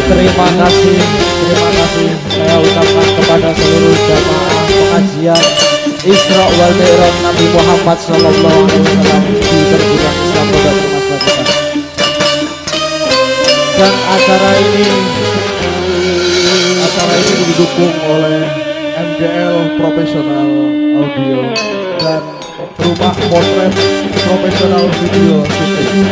Terima kasih saya ucapkan kepada seluruh jamaah pengajian Isra wal Mi'raj Nabi Muhammad sallallahu alaihi wasallam di perguruan Islam Pondok Mas Bagusan. Dan acara ini didukung oleh MGL Professional Audio dan Rumah Potret Profesional Video Syuting.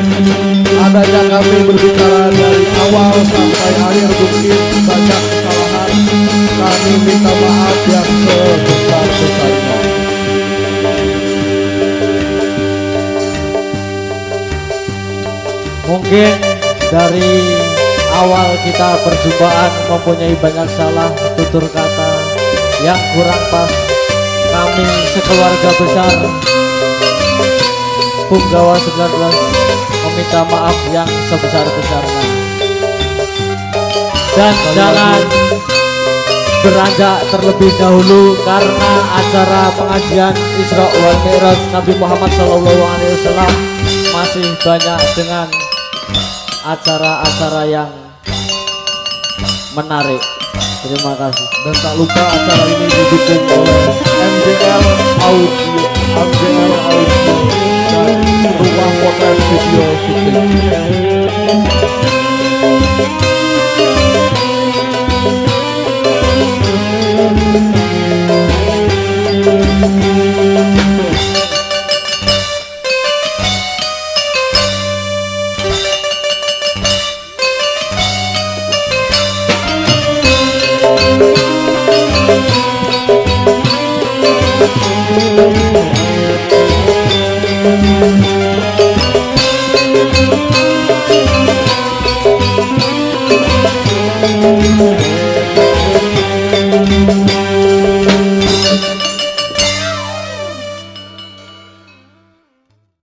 Adanya kami berbicara dari awal sampai akhir mungkin banyak kesalahan, kami minta maaf yang sebesar-besarnya. Mungkin dari awal kita perjumpaan mempunyai banyak salah tutur kata yang kurang pas. Kami sekeluarga besar Punggawa 19 meminta maaf yang sebesar-besarnya. Dan jangan beranjak terlebih dahulu karena acara pengajian Isra wal Mi'raj Nabi Muhammad SAW masih banyak dengan acara-acara yang menarik. Terima kasih. Dan tak lupa acara ini didukung oleh MGL Audio dan Rumah Potret Video Syuting. Thank you.